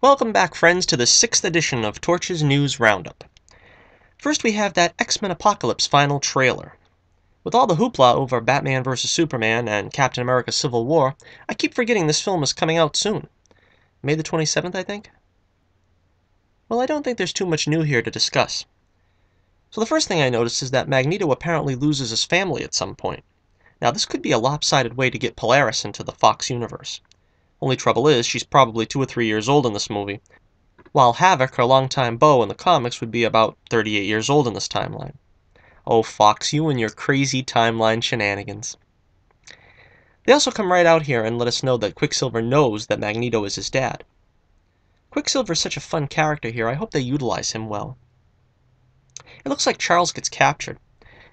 Welcome back, friends, to the 6th edition of Torch's News Roundup. First, we have that X-Men Apocalypse final trailer. With all the hoopla over Batman vs. Superman and Captain America Civil War, I keep forgetting this film is coming out soon. May the 27th, I think? Well, I don't think there's too much new here to discuss. So the first thing I noticed is that Magneto apparently loses his family at some point. Now, this could be a lopsided way to get Polaris into the Fox universe. Only trouble is, she's probably 2 or 3 years old in this movie, while Havoc, her longtime beau in the comics, would be about 38 years old in this timeline. Oh, Fox, you and your crazy timeline shenanigans. They also come right out here and let us know that Quicksilver knows that Magneto is his dad. Quicksilver is such a fun character here, I hope they utilize him well. It looks like Charles gets captured.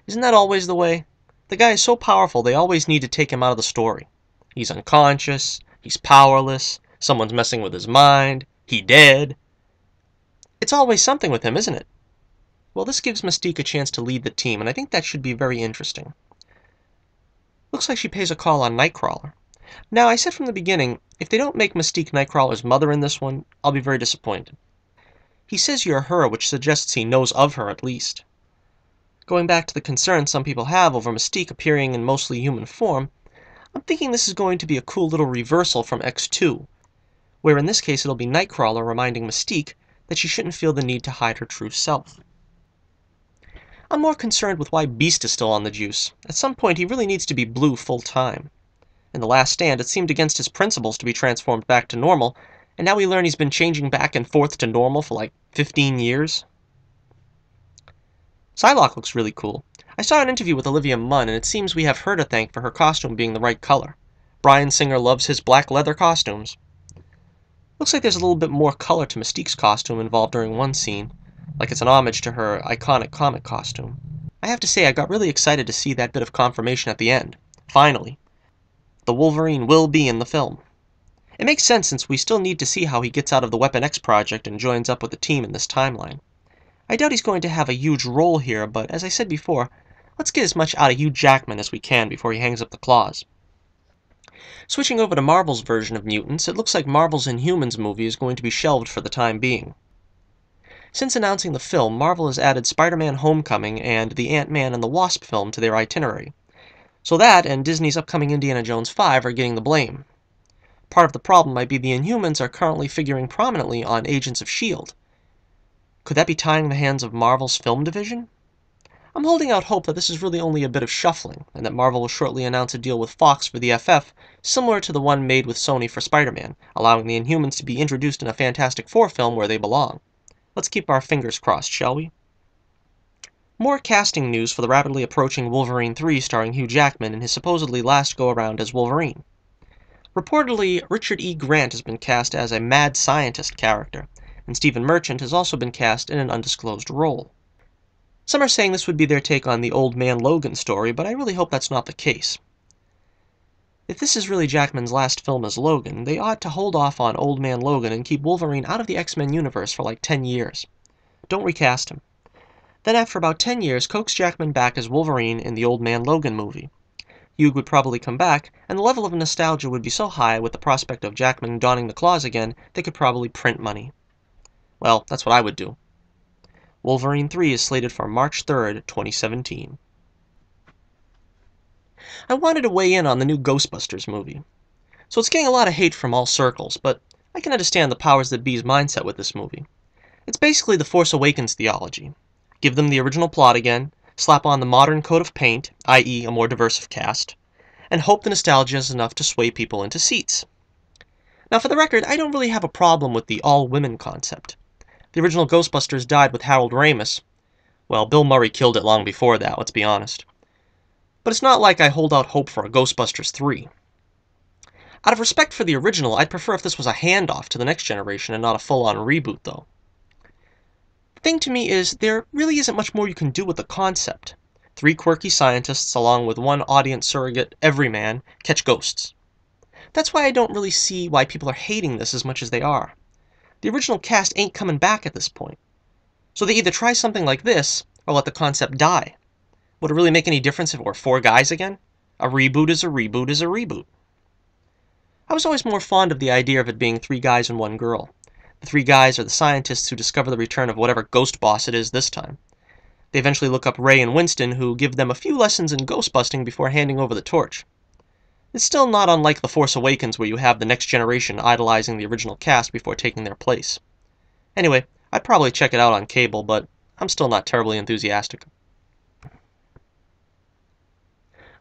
Isn't that always the way? The guy is so powerful, they always need to take him out of the story. He's unconscious, he's powerless, someone's messing with his mind, he dead. It's always something with him, isn't it? Well, this gives Mystique a chance to lead the team, and I think that should be very interesting. Looks like she pays a call on Nightcrawler. Now, I said from the beginning, if they don't make Mystique Nightcrawler's mother in this one, I'll be very disappointed. He says you're her, which suggests he knows of her at least. Going back to the concern some people have over Mystique appearing in mostly human form, I'm thinking this is going to be a cool little reversal from X2, where in this case it'll be Nightcrawler reminding Mystique that she shouldn't feel the need to hide her true self. I'm more concerned with why Beast is still on the juice. At some point he really needs to be blue full-time. In The Last Stand, it seemed against his principles to be transformed back to normal, and now we learn he's been changing back and forth to normal for like 15 years. Psylocke looks really cool. I saw an interview with Olivia Munn, and it seems we have her to thank for her costume being the right color. Bryan Singer loves his black leather costumes. Looks like there's a little bit more color to Mystique's costume involved during one scene, like it's an homage to her iconic comic costume. I have to say, I got really excited to see that bit of confirmation at the end. Finally. The Wolverine will be in the film. It makes sense since we still need to see how he gets out of the Weapon X project and joins up with the team in this timeline. I doubt he's going to have a huge role here, but as I said before, let's get as much out of Hugh Jackman as we can before he hangs up the claws. Switching over to Marvel's version of mutants, it looks like Marvel's Inhumans movie is going to be shelved for the time being. Since announcing the film, Marvel has added Spider-Man Homecoming and the Ant-Man and the Wasp film to their itinerary. So that and Disney's upcoming Indiana Jones 5 are getting the blame. Part of the problem might be the Inhumans are currently figuring prominently on Agents of S.H.I.E.L.D. Could that be tying the hands of Marvel's film division? I'm holding out hope that this is really only a bit of shuffling, and that Marvel will shortly announce a deal with Fox for the FF, similar to the one made with Sony for Spider-Man, allowing the Inhumans to be introduced in a Fantastic Four film where they belong. Let's keep our fingers crossed, shall we? More casting news for the rapidly approaching Wolverine 3 starring Hugh Jackman in his supposedly last go-around as Wolverine. Reportedly, Richard E. Grant has been cast as a mad scientist character, and Stephen Merchant has also been cast in an undisclosed role. Some are saying this would be their take on the Old Man Logan story, but I really hope that's not the case. If this is really Jackman's last film as Logan, they ought to hold off on Old Man Logan and keep Wolverine out of the X-Men universe for like 10 years. Don't recast him. Then after about 10 years, coax Jackman back as Wolverine in the Old Man Logan movie. Hugh would probably come back, and the level of nostalgia would be so high with the prospect of Jackman donning the claws again, they could probably print money. Well, that's what I would do. Wolverine 3 is slated for March 3rd, 2017. I wanted to weigh in on the new Ghostbusters movie. So it's getting a lot of hate from all circles, but I can understand the powers that be's mindset with this movie. It's basically the Force Awakens theology. Give them the original plot again, slap on the modern coat of paint, i.e. a more diverse cast, and hope the nostalgia is enough to sway people into seats. Now for the record, I don't really have a problem with the all-women concept. The original Ghostbusters died with Harold Ramis. Well, Bill Murray killed it long before that, let's be honest. But it's not like I hold out hope for a Ghostbusters 3. Out of respect for the original, I'd prefer if this was a handoff to the next generation and not a full-on reboot, though. The thing to me is, there really isn't much more you can do with the concept. 3 quirky scientists, along with 1 audience surrogate everyman, catch ghosts. That's why I don't really see why people are hating this as much as they are. The original cast ain't coming back at this point. So they either try something like this, or let the concept die. Would it really make any difference if it were 4 guys again? A reboot is a reboot is a reboot. I was always more fond of the idea of it being 3 guys and 1 girl. The three guys are the scientists who discover the return of whatever ghost boss it is this time. They eventually look up Ray and Winston, who give them a few lessons in ghostbusting before handing over the torch. It's still not unlike The Force Awakens, where you have the next generation idolizing the original cast before taking their place. Anyway, I'd probably check it out on cable, but I'm still not terribly enthusiastic.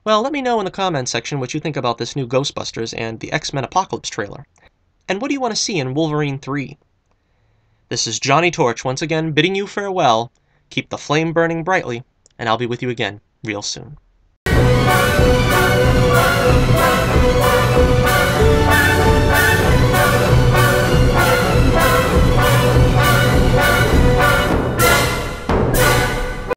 Well, let me know in the comments section what you think about this new Ghostbusters and the X-Men Apocalypse trailer. And what do you want to see in Wolverine 3? This is Johnnie Torch once again bidding you farewell. Keep the flame burning brightly, and I'll be with you again real soon.